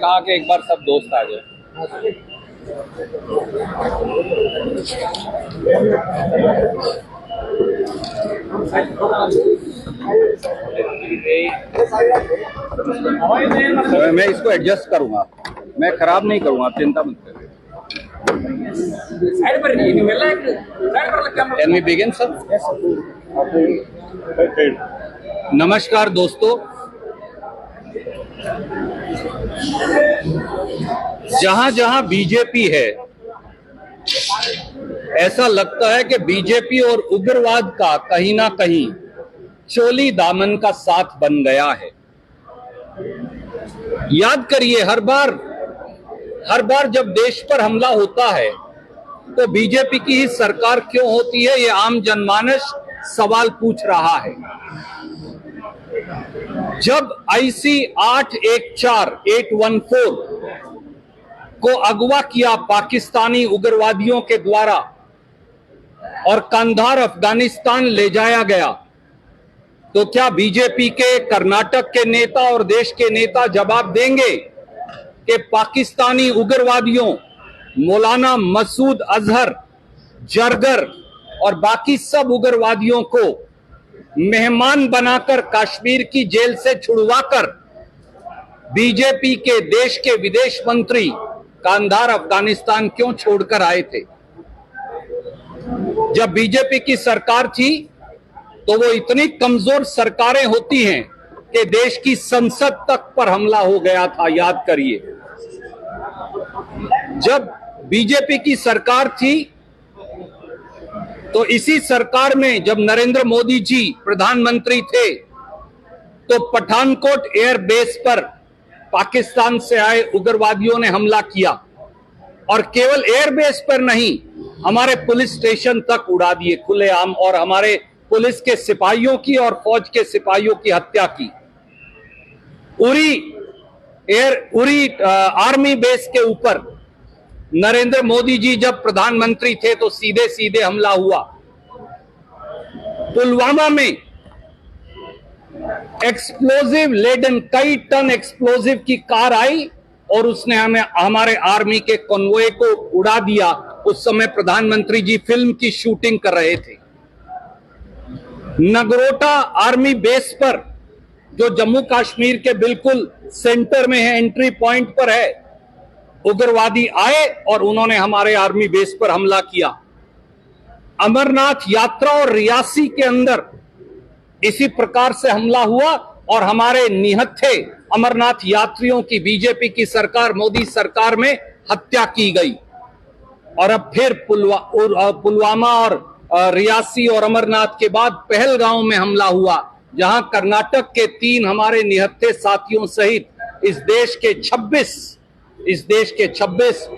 कहा कि एक बार सब दोस्त आ जाए। मैं इसको एडजस्ट करूंगा, मैं खराब नहीं करूंगा, आप चिंता मत करिए। Can we begin, sir? नमस्कार दोस्तों, जहां जहां बीजेपी है ऐसा लगता है कि बीजेपी और उग्रवाद का कहीं ना कहीं चोली दामन का साथ बन गया है। याद करिए, हर बार जब देश पर हमला होता है तो बीजेपी की ही सरकार क्यों होती है, ये आम जनमानस सवाल पूछ रहा है। जब IC 814 को अगवा किया पाकिस्तानी उग्रवादियों के द्वारा और कंधार अफगानिस्तान ले जाया गया, तो क्या बीजेपी के कर्नाटक के नेता और देश के नेता जवाब देंगे कि पाकिस्तानी उग्रवादियों मौलाना मसूद अजहर, जरगर और बाकी सब उग्रवादियों को मेहमान बनाकर कश्मीर की जेल से छुड़वाकर बीजेपी के देश के विदेश मंत्री कंधार अफगानिस्तान क्यों छोड़कर आए थे? जब बीजेपी की सरकार थी तो वो इतनी कमजोर सरकारें होती हैं कि देश की संसद तक पर हमला हो गया था। याद करिए, जब बीजेपी की सरकार थी तो इसी सरकार में जब नरेंद्र मोदी जी प्रधानमंत्री थे तो पठानकोट एयर बेस पर पाकिस्तान से आए उग्रवादियों ने हमला किया और केवल एयर बेस पर नहीं, हमारे पुलिस स्टेशन तक उड़ा दिए खुलेआम और हमारे पुलिस के सिपाहियों की और फौज के सिपाहियों की हत्या की। उरी आर्मी बेस के ऊपर नरेंद्र मोदी जी जब प्रधानमंत्री थे तो सीधे सीधे हमला हुआ। पुलवामा में एक्सप्लोजिव लेडन, कई टन एक्सप्लोजिव की कार आई और उसने हमारे आर्मी के कॉन्वॉय को उड़ा दिया। उस समय प्रधानमंत्री जी फिल्म की शूटिंग कर रहे थे। नगरोटा आर्मी बेस पर, जो जम्मू कश्मीर के बिल्कुल सेंटर में है, एंट्री पॉइंट पर है, उग्रवादी आए और उन्होंने हमारे आर्मी बेस पर हमला किया। अमरनाथ यात्रा और रियासी के अंदर इसी प्रकार से हमला हुआ और हमारे निहत्थे अमरनाथ यात्रियों की बीजेपी की सरकार, मोदी सरकार में हत्या की गई। और अब फिर पुलवामा और रियासी और अमरनाथ के बाद पहलगांव में हमला हुआ, जहां कर्नाटक के 3 हमारे निहत्थे साथियों सहित इस देश के 26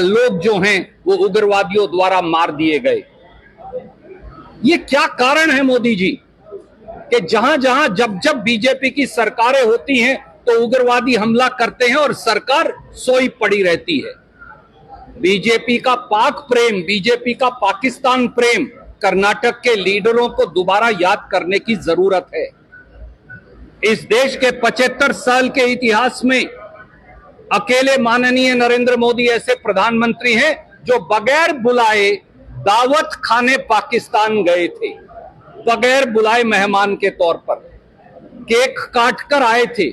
लोग जो हैं वो उग्रवादियों द्वारा मार दिए गए। ये क्या कारण है मोदी जी कि जहां जब बीजेपी की सरकारें होती हैं तो उग्रवादी हमला करते हैं और सरकार सोई पड़ी रहती है? बीजेपी का पाक प्रेम, बीजेपी का पाकिस्तान प्रेम कर्नाटक के लीडरों को दोबारा याद करने की जरूरत है। इस देश के 75 साल के इतिहास में अकेले माननीय नरेंद्र मोदी ऐसे प्रधानमंत्री हैं जो बगैर बुलाए दावत खाने पाकिस्तान गए थे, बगैर बुलाए मेहमान के तौर पर केक काटकर आए थे,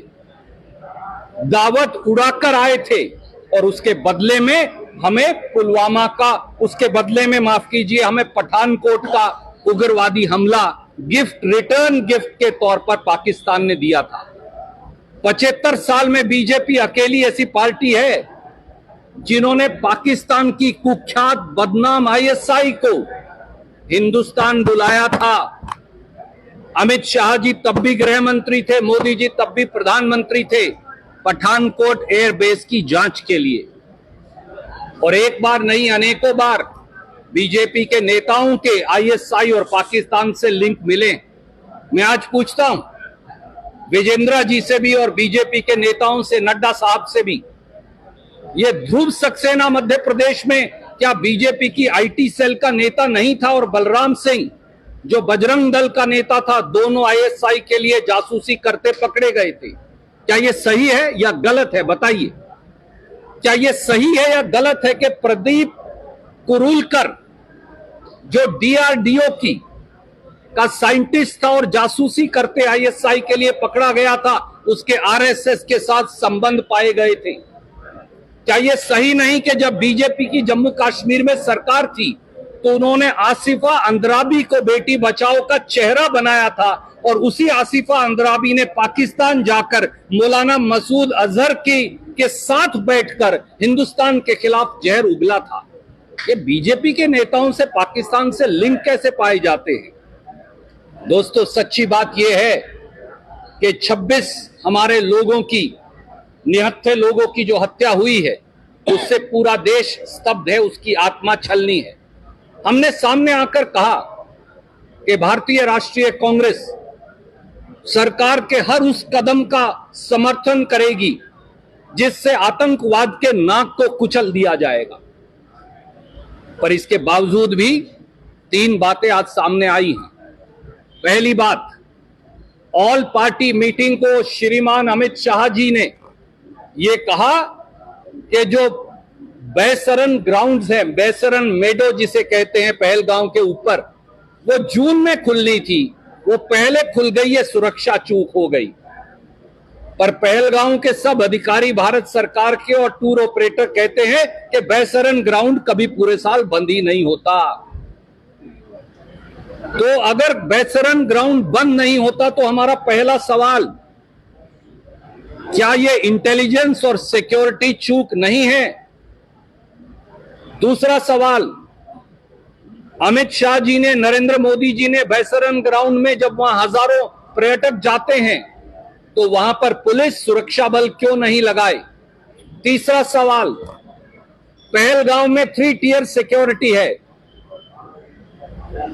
दावत उड़ाकर आए थे और उसके बदले में हमें पुलवामा का, उसके बदले में माफ कीजिए, हमें पठानकोट का उग्रवादी हमला रिटर्न गिफ्ट के तौर पर पाकिस्तान ने दिया था। 75 साल में बीजेपी अकेली ऐसी पार्टी है जिन्होंने पाकिस्तान की कुख्यात बदनाम ISI को हिंदुस्तान बुलाया था। अमित शाह जी तब भी गृह मंत्री थे, मोदी जी तब भी प्रधानमंत्री थे, पठानकोट एयर बेस की जांच के लिए। और एक बार नहीं, अनेकों बार बीजेपी के नेताओं के ISI और पाकिस्तान से लिंक मिले। मैं आज पूछता हूं विजेंद्र जी से भी और बीजेपी के नेताओं से, नड्डा साहब से भी, ये ध्रुव सक्सेना मध्य प्रदेश में क्या बीजेपी की IT सेल का नेता नहीं था? और बलराम सिंह जो बजरंग दल का नेता था, दोनों ISI के लिए जासूसी करते पकड़े गए थे। क्या ये सही है या गलत है, बताइए। क्या यह सही है या गलत है कि प्रदीप कुरुलकर जो डीआरडीओ की का साइंटिस्ट था और जासूसी करते आईएसआई के लिए पकड़ा गया था, उसके आरएसएस के साथ संबंध पाए गए थे? क्या यह सही नहीं कि जब बीजेपी की जम्मू कश्मीर में सरकार थी तो उन्होंने आसिफा अंद्राबी को बेटी बचाओ का चेहरा बनाया था और उसी आसिफा अंद्राबी ने पाकिस्तान जाकर मौलाना मसूद अजहर के साथ बैठकर हिंदुस्तान के खिलाफ जहर उगला था? ये बीजेपी के नेताओं से पाकिस्तान से लिंक कैसे पाए जाते हैं? दोस्तों, सच्ची बात यह है कि 26 हमारे लोगों की, निहत्थे लोगों की जो हत्या हुई है उससे पूरा देश स्तब्ध है, उसकी आत्मा छलनी है। हमने सामने आकर कहा कि भारतीय राष्ट्रीय कांग्रेस सरकार के हर उस कदम का समर्थन करेगी जिससे आतंकवाद के नाक को कुचल दिया जाएगा। पर इसके बावजूद भी 3 बातें आज सामने आई हैं। पहली बात, ऑल पार्टी मीटिंग को श्रीमान अमित शाह जी ने यह कहा कि जो बैसरन ग्राउंड्स हैं, बैसरन मेडो जिसे कहते हैं पहलगांव के ऊपर, वो जून में खुलनी थी, वो पहले खुल गई है, सुरक्षा चूक हो गई। पर पहलगांव के सब अधिकारी भारत सरकार के और टूर ऑपरेटर कहते हैं कि बैसरन ग्राउंड कभी पूरे साल बंद ही नहीं होता। तो अगर बैसरन ग्राउंड बंद नहीं होता तो हमारा पहला सवाल, क्या यह इंटेलिजेंस और सिक्योरिटी चूक नहीं है? दूसरा सवाल, अमित शाह जी ने, नरेंद्र मोदी जी ने बैसरन ग्राउंड में जब वहां हजारों पर्यटक जाते हैं तो वहां पर पुलिस सुरक्षा बल क्यों नहीं लगाए? तीसरा सवाल, पहलगांव में 3 टियर सिक्योरिटी है।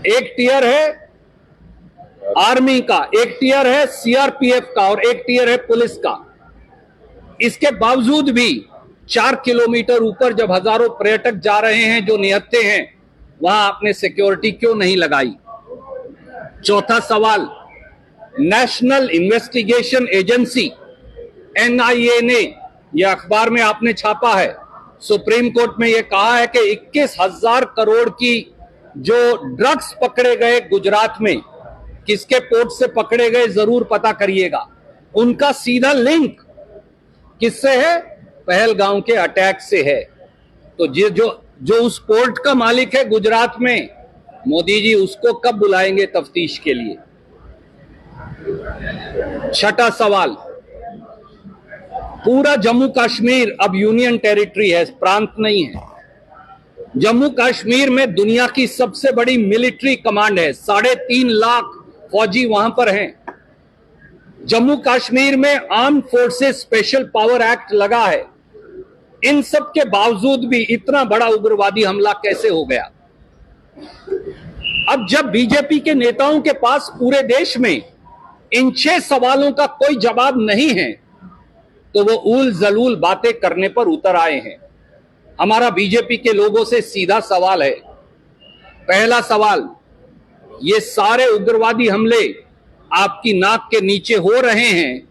एक टियर है आर्मी का, एक टियर है सीआरपीएफ का और एक टियर है पुलिस का। इसके बावजूद भी 4 किलोमीटर ऊपर जब हजारों पर्यटक जा रहे हैं जो निहत्थे हैं, वहां आपने सिक्योरिटी क्यों नहीं लगाई? चौथा सवाल, नेशनल इन्वेस्टिगेशन एजेंसी एनआईए ने, यह अखबार में आपने छापा है, सुप्रीम कोर्ट में यह कहा है कि 21,000 करोड़ की जो ड्रग्स पकड़े गए गुजरात में, किसके पोर्ट से पकड़े गए जरूर पता करिएगा, उनका सीधा लिंक किससे है? पहलगांव के अटैक से है। तो जो उस पोर्ट का मालिक है गुजरात में, मोदी जी उसको कब बुलाएंगे तफ्तीश के लिए? छठा सवाल, पूरा जम्मू कश्मीर अब यूनियन टेरिटरी है, प्रांत नहीं है। जम्मू कश्मीर में दुनिया की सबसे बड़ी मिलिट्री कमांड है, 3.5 लाख फौजी वहां पर हैं। जम्मू कश्मीर में armed forces special power act लगा है। इन सब के बावजूद भी इतना बड़ा उग्रवादी हमला कैसे हो गया? अब जब बीजेपी के नेताओं के पास पूरे देश में इन 6 सवालों का कोई जवाब नहीं है तो वो ऊल जलूल बातें करने पर उतर आए हैं। हमारा बीजेपी के लोगों से सीधा सवाल है। पहला सवाल, ये सारे उग्रवादी हमले आपकी नाक के नीचे हो रहे हैं।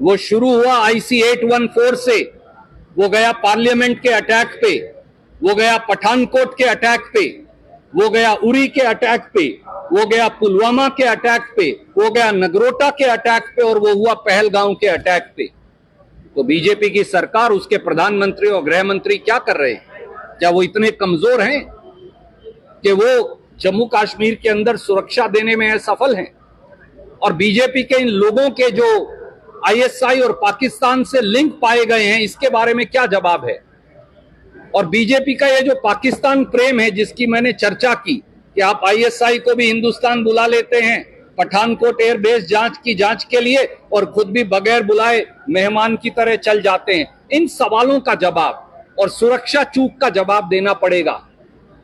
वो शुरू हुआ IC 814 से, वो गया पार्लियामेंट के अटैक पे, वो गया पठानकोट के अटैक पे, वो गया उरी के अटैक पे, वो गया पुलवामा के अटैक पे, वो गया नगरोटा के अटैक पे और वो हुआ पहलगांव के अटैक पे। तो बीजेपी की सरकार, उसके प्रधानमंत्री और गृह मंत्री क्या कर रहे हैं? क्या वो इतने कमजोर हैं कि वो जम्मू कश्मीर के अंदर सुरक्षा देने में असफल हैं? और बीजेपी के इन लोगों के जो ISI और पाकिस्तान से लिंक पाए गए हैं, इसके बारे में क्या जवाब है? और बीजेपी का ये जो पाकिस्तान प्रेम है जिसकी मैंने चर्चा की कि आप ISI को भी हिंदुस्तान बुला लेते हैं पठानकोट एयरबेस जांच के लिए और खुद भी बगैर बुलाए मेहमान की तरह चल जाते हैं, इन सवालों का जवाब और सुरक्षा चूक का जवाब देना पड़ेगा।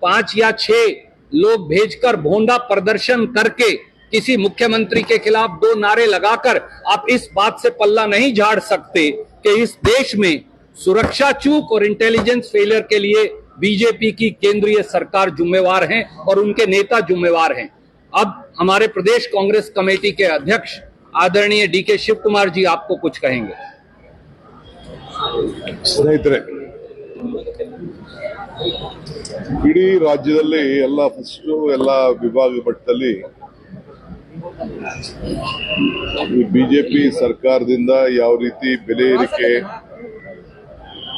5 या 6 लोग भेजकर भोंडा प्रदर्शन करके किसी मुख्यमंत्री के खिलाफ 2 नारे लगाकर आप इस बात से पल्ला नहीं झाड़ सकते कि इस देश में सुरक्षा चूक और इंटेलिजेंस फेलियर के लिए बीजेपी की केंद्रीय सरकार जिम्मेवार है और उनके नेता जिम्मेवार हैं। अब हमारे प्रदेश कांग्रेस कमेटी के अध्यक्ष आदरणीय DK शिव कुमार जी आपको कुछ कहेंगे। स्नेहितरे, ಇಡೀ ರಾಜ್ಯದಲ್ಲಿ ಎಲ್ಲ ವಿಭಾಗ ಮಟ್ಟದಲ್ಲಿ ಈ ಬಿಜೆಪಿ ಸರ್ಕಾರದಿಂದ ಯಾವ ರೀತಿ ಬೆಲೆ ಏರಿಕೆ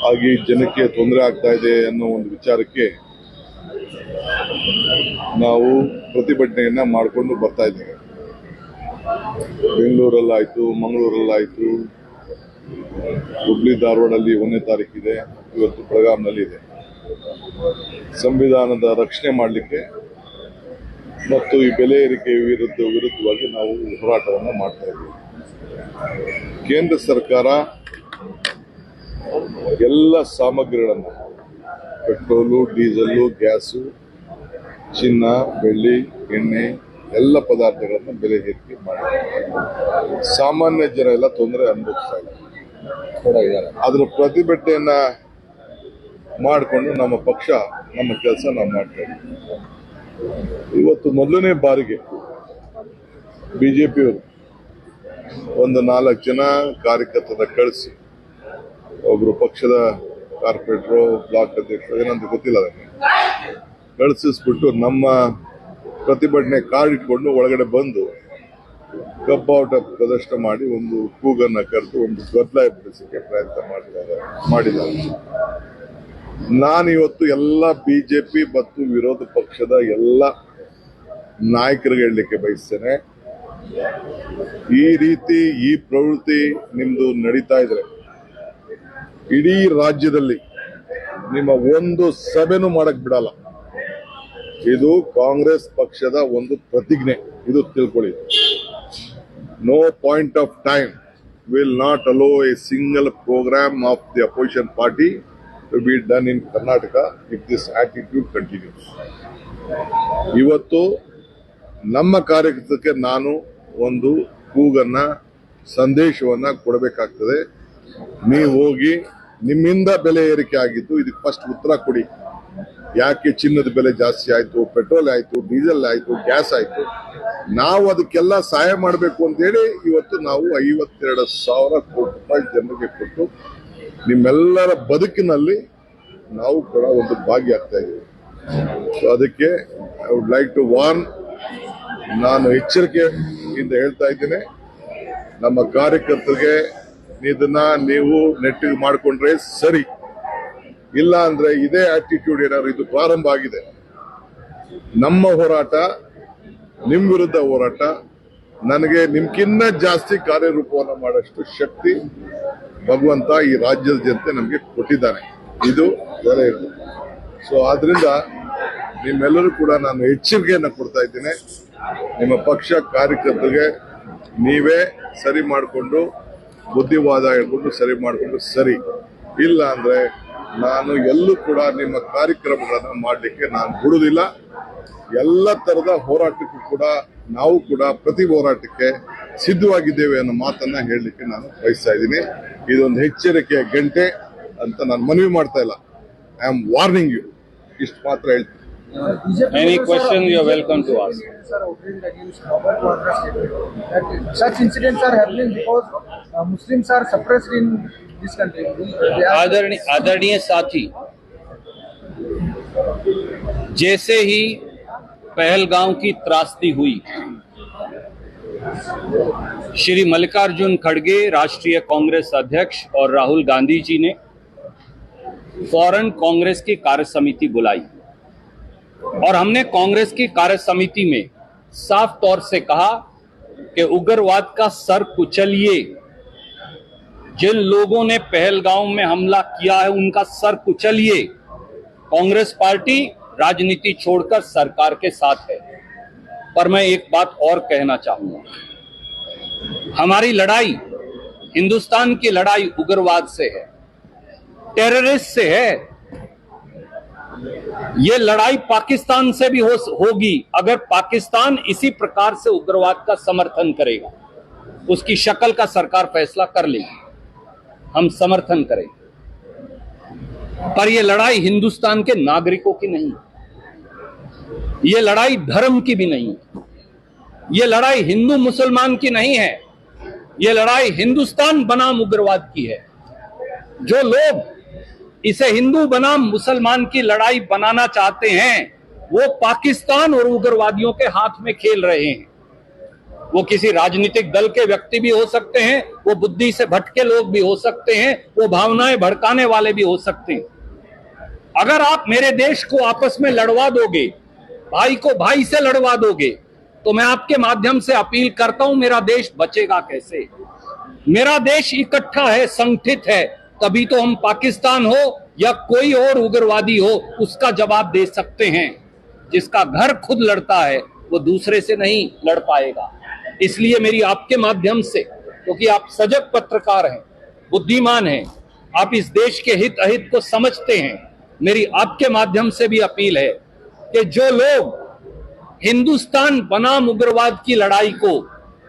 ಆಗಿ ಜನಕ್ಕೆ ತೊಂದರೆ ಆಗ್ತಾ ಇದೆ ಅನ್ನೋ ಒಂದು ವಿಚಾರಕ್ಕೆ ನಾವು ಪ್ರತಿಭಟನೆಯನ್ನ ಮಾಡಿಕೊಂಡು ಬರ್ತಾ ಇದ್ದೇವೆ. ಬೆಂಗಳೂರಲ್ಲಾಯ್ತು, ಮಂಗಳೂರಲ್ಲಾಯ್ತು, ಹುಬ್ಳಿ ಧಾರವಾಡಲ್ಲಿ 1ನೇ ತಾರೀಕಿದೆ, ಇವತ್ತು ಬೆಳಗಾಂನಲ್ಲಿ ಇದೆ. ಸಂವಿಧಾನದ ರಕ್ಷಣೆ ಮಾಡಲಿಕ್ಕೆ ಮತ್ತು ಈ ಬೆಲೆ ಏರಿಕೆ ವಿರುದ್ಧವಾಗಿ ನಾವು ಹೋರಾಟವನ್ನು ಮಾಡ್ತಾ ಇದ್ದೀವಿ. ಕೇಂದ್ರ ಸರ್ಕಾರ ಎಲ್ಲ ಸಾಮಗ್ರಿಗಳನ್ನು, ಪೆಟ್ರೋಲು, ಡೀಸೆಲ್ಲು, ಗ್ಯಾಸು, ಚಿನ್ನ, ಬೆಳ್ಳಿ, ಎಣ್ಣೆ ಎಲ್ಲ ಪದಾರ್ಥಗಳನ್ನು ಬೆಲೆ ಏರಿಕೆ ಮಾಡಿದೆ. ಸಾಮಾನ್ಯ ಜನ ಎಲ್ಲ ತೊಂದರೆ ಅನುಭವಿಸ್ತಾ ಇದ್ದಾರೆ. ಅದರ ಪ್ರತಿಭಟನೆಯನ್ನ ಮಾಡಿಕೊಂಡು ನಮ್ಮ ಪಕ್ಷ ನಮ್ಮ ಕೆಲಸ ನಾವು ಮಾಡ್ತಾ ಇದ್ದೀವಿ. ಇವತ್ತು ಮೊದಲನೇ ಬಾರಿಗೆ ಬಿಜೆಪಿಯವರು ಒಂದು 4 ಜನ ಕಾರ್ಯಕರ್ತರ ಕಳಿಸಿ, ಒಬ್ರು ಪಕ್ಷದ ಕಾರ್ಪೊರೇಟರು, ಬ್ಲಾಕ್ ಅಧ್ಯಕ್ಷರು, ಏನಂತ ಗೊತ್ತಿಲ್ಲ, ಅದಕ್ಕೆ ಕಳಿಸಿಸ್ಬಿಟ್ಟು ನಮ್ಮ ಪ್ರತಿಭಟನೆ ಕಾರ್ಡ್ ಇಟ್ಕೊಂಡು ಒಳಗಡೆ ಬಂದು ಕಬ್ಬಾಟ ಪ್ರದರ್ಶನ ಮಾಡಿ ಒಂದು ಕೂಗನ್ನ ಕರೆದು ಒಂದು ಗದ್ದಲ ಎಬ್ಬಿಸಲಿಕ್ಕೆ ಪ್ರಯತ್ನ ಮಾಡಿದ್ದಾರೆ. ನಾನಿವತ್ತು ಎಲ್ಲ ಬಿಜೆಪಿ ಮತ್ತು ವಿರೋಧ ಪಕ್ಷದ ಎಲ್ಲ ನಾಯಕರಿಗೆ ಹೇಳಲಿಕ್ಕೆ ಬಯಸ್ತೇನೆ, ಈ ರೀತಿ ಈ ಪ್ರವೃತ್ತಿ ನಿಮ್ದು ನಡೀತಾ ಇದ್ರೆ ಇಡೀ ರಾಜ್ಯದಲ್ಲಿ ನಿಮ್ಮ ಒಂದು ಸಭೆನೂ ಮಾಡಕ್ ಬಿಡಲ್ಲ. ಇದು ಕಾಂಗ್ರೆಸ್ ಪಕ್ಷದ ಒಂದು ಪ್ರತಿಜ್ಞೆ, ಇದು ತಿಳ್ಕೊಳ್ಳಿ. No point of time will not allow a single programme of the opposition party to be done in Karnataka if this attitude continues. ಇವತ್ತು ನಮ್ಮ ಕಾರ್ಯಕರ್ತಕ್ಕೆ ನಾನು ಒಂದು ಕೂಗನ್ನ, ಸಂದೇಶವನ್ನ ಕೊಡಬೇಕಾಗ್ತದೆ. ನೀವು ಹೋಗಿ ನಿಮ್ಮಿಂದ ಬೆಲೆ ಏರಿಕೆ ಆಗಿದ್ದು ಇದಕ್ಕೆ ಫಸ್ಟ್ ಉತ್ತರ ಕೊಡಿ. ಯಾಕೆ ಚಿನ್ನದ ಬೆಲೆ ಜಾಸ್ತಿ ಆಯ್ತು, ಪೆಟ್ರೋಲ್ ಆಯ್ತು, ಡೀಸೆಲ್ ಆಯ್ತು, ಗ್ಯಾಸ್ ಆಯ್ತು, ನಾವು ಅದಕ್ಕೆಲ್ಲ ಸಹಾಯ ಮಾಡಬೇಕು ಅಂತೇಳಿ ಇವತ್ತು ನಾವು 52,000 ಕೋಟಿ ರೂಪಾಯಿ ಜನರಿಗೆ ಕೊಟ್ಟು ನಿಮ್ಮೆಲ್ಲರ ಬದುಕಿನಲ್ಲಿ ನಾವು ಕೂಡ ಒಂದು ಭಾಗಿಯಾಗ್ತಾ ಇದ್ದೀವಿ. ಸೊ ಅದಕ್ಕೆ I would like to warn, ನಾನು ಎಚ್ಚರಿಕೆಯಿಂದ ಹೇಳ್ತಾ ಇದ್ದೇನೆ, ನಮ್ಮ ಕಾರ್ಯಕರ್ತರಿಗೆ ಇದನ್ನ ನೀವು ನೆಟ್ಟಿಗೆ ಮಾಡಿಕೊಂಡ್ರೆ ಸರಿ, ಇಲ್ಲ ಅಂದ್ರೆ ಇದೇ ಆಟಿಟ್ಯೂಡ್ ಏನಾದ್ರು ಇದು ಪ್ರಾರಂಭ ಆಗಿದೆ, ನಮ್ಮ ಹೋರಾಟ ನಿಮ್ ವಿರುದ್ಧ ಹೋರಾಟ, ನನಗೆ ನಿಮ್ಗಿನ್ನ ಜಾಸ್ತಿ ಕಾರ್ಯರೂಪವನ್ನು ಮಾಡಷ್ಟು ಶಕ್ತಿ ಭಗವಂತ ಈ ರಾಜ್ಯದ ಜನತೆ ನಮಗೆ ಕೊಟ್ಟಿದ್ದಾನೆ. ಇದು ಬೇರೆ ಇರ್ತದೆ. ಸೊ ಆದ್ರಿಂದ ನಿಮ್ಮೆಲ್ಲರೂ ಕೂಡ ನಾನು ಎಚ್ಚರಿಕೆಯನ್ನು ಕೊಡ್ತಾ ಇದ್ದೇನೆ. ನಿಮ್ಮ ಪಕ್ಷ ಕಾರ್ಯಕರ್ತರಿಗೆ ನೀವೇ ಸರಿ ಮಾಡಿಕೊಂಡು, ಬುದ್ಧಿವಾದ ಹೇಳ್ಕೊಂಡು ಸರಿ ಮಾಡಿಕೊಂಡು ಸರಿ, ಇಲ್ಲ ಅಂದ್ರೆ ನಾನು ಎಲ್ಲೂ ಕೂಡ ನಿಮ್ಮ ಕಾರ್ಯಕ್ರಮಗಳನ್ನು ಮಾಡಲಿಕ್ಕೆ ನಾನು ಬಿಡುವುದಿಲ್ಲ. ಎಲ್ಲ ತರದ ಹೋರಾಟಕ್ಕೂ ಕೂಡ ನಾವು ಕೂಡ ಪ್ರತಿ ಹೋರಾಟಕ್ಕೆ ಸಿದ್ಧವಾಗಿದ್ದೇವೆ ಅನ್ನೋ ಮಾತನ್ನ ಹೇಳಲಿಕ್ಕೆ ನಾನು ಬಯಸ್ತಾ ಇದ್ದೀನಿ. ಇದೊಂದು ಎಚ್ಚರಿಕೆಯ ಗಂಟೆ ಅಂತ ನಾನು ಮನವಿ ಮಾಡ್ತಾ ಇಲ್ಲ. ಐ ಆಮ್ ವಾರ್ನಿಂಗ್ ಯು, ಇಷ್ಟು ಮಾತ್ರ ಹೇಳ್ತೀನಿ. Any question you are welcome to ask. Such incidents are happening because Muslims are suppressed in this country. आदरणीय साथी, जैसे ही पहलगांव की त्रासदी हुई, श्री मल्लिकार्जुन खड़गे राष्ट्रीय कांग्रेस अध्यक्ष और राहुल गांधी जी ने फौरन कांग्रेस की कार्य समिति बुलाई और हमने कांग्रेस की कार्य समिति में साफ तौर से कहा कि उग्रवाद का सर कुचलिए। जिन लोगों ने पहलगांव में हमला किया है उनका सर कुचलिए। कांग्रेस पार्टी राजनीति छोड़कर सरकार के साथ है। पर मैं एक बात और कहना चाहूंगा, हमारी लड़ाई, हिंदुस्तान की लड़ाई उग्रवाद से है, टेररिस्ट से है। ये लड़ाई पाकिस्तान से भी होगी अगर पाकिस्तान इसी प्रकार से उग्रवाद का समर्थन करेगा। उसकी शक्ल का सरकार फैसला कर लेगी, हम समर्थन करेंगे। पर यह लड़ाई हिंदुस्तान के नागरिकों की नहीं, ये लड़ाई धर्म की भी नहीं है, ये लड़ाई हिंदू मुसलमान की नहीं है, ये लड़ाई हिंदुस्तान बनाम उग्रवाद की है। जो लोग इसे हिंदू बनाम मुसलमान की लड़ाई बनाना चाहते हैं, वो पाकिस्तान और उग्रवादियों के हाथ में खेल रहे हैं। वो किसी राजनीतिक दल के व्यक्ति भी हो सकते हैं, वो बुद्धि से भटके लोग भी हो सकते हैं, वो भावनाएं भड़काने वाले भी हो सकते हैं। अगर आप मेरे देश को आपस में लड़वा दोगे, भाई को भाई से लड़वा दोगे, तो मैं आपके माध्यम से अपील करता हूं, मेरा देश बचेगा कैसे? मेरा देश इकट्ठा है, संगठित है, तभी तो हम पाकिस्तान हो या कोई और उग्रवादी हो उसका जवाब दे सकते हैं। जिसका घर खुद लड़ता है वो दूसरे से नहीं लड़ पाएगा। इसलिए मेरी आपके माध्यम से, क्योंकि आप सजग पत्रकार हैं, बुद्धिमान हैं, आप इस देश के हित अहित को समझते हैं, मेरी आपके माध्यम से भी अपील है कि जो लोग हिंदुस्तान बनाम उग्रवाद की लड़ाई को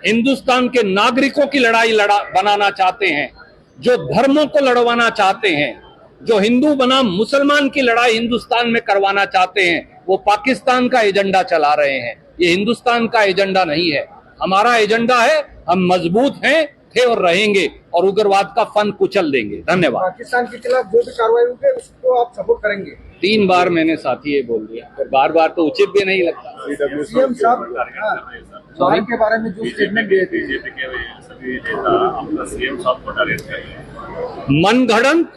हिंदुस्तान के नागरिकों की लड़ाई बनाना चाहते हैं, जो धर्मों को लड़वाना चाहते हैं, जो हिंदू बनाम मुसलमान की लड़ाई हिंदुस्तान में करवाना चाहते हैं, वो पाकिस्तान का एजेंडा चला रहे हैं। ये हिंदुस्तान का एजेंडा नहीं है। हमारा एजेंडा है, हम मजबूत हैं, थे और रहेंगे, और उग्रवाद का फन कुचल देंगे। धन्यवाद। पाकिस्तान के खिलाफ जो भी कार्रवाई होगी उसको आप सपोर्ट करेंगे? 3 बार मैंने साथी ये बोल दिया, फिर बार बार तो उचित भी नहीं लगता। सीएम साहब जवान के बारे में जो स्टेटमेंट दिए थे, बीजेपी के सभी नेता अपना सीएम साहब को टारगेट कर रहे हैं। मनगढ़ंत,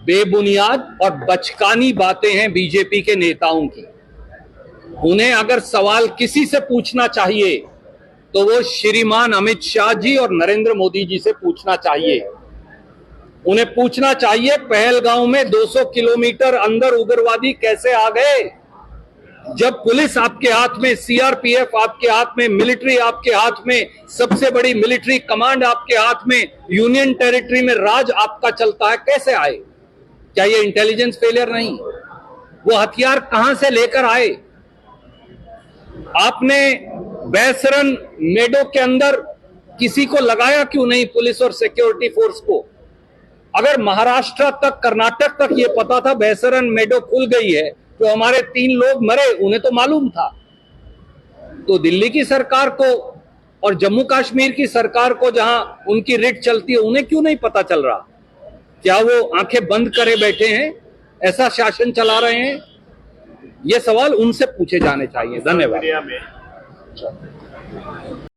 बेबुनियाद और बचकानी बातें हैं बीजेपी के नेताओं की। उन्हें अगर सवाल किसी से पूछना चाहिए तो वो श्रीमान अमित शाह जी और नरेंद्र मोदी जी से पूछना चाहिए। उन्हें पूछना चाहिए, पहलगांव में 200 किलोमीटर अंदर उग्रवादी कैसे आ गए? जब पुलिस आपके हाथ में, सीआरपीएफ आपके हाथ में, मिलिट्री आपके हाथ में, सबसे बड़ी मिलिट्री कमांड आपके हाथ में, यूनियन टेरिटरी में राज आपका चलता है, कैसे आए? क्या ये इंटेलिजेंस फेलियर नहीं? वो हथियार कहां से लेकर आए? आपने बैसरन मेडो के अंदर किसी को लगाया क्यों नहीं, पुलिस और सिक्योरिटी फोर्स को? अगर महाराष्ट्र तक, कर्नाटक तक ये पता था बैसरन मेडो खुल गई है, तो हमारे 3 लोग मरे, उन्हें तो मालूम था। तो दिल्ली की सरकार को और जम्मू कश्मीर की सरकार को, जहां उनकी रिट चलती है, उन्हें क्यों नहीं पता चल रहा? क्या वो आंखें बंद करे बैठे हैं, ऐसा शासन चला रहे हैं? ये सवाल उनसे पूछे जाने चाहिए। धन्यवाद।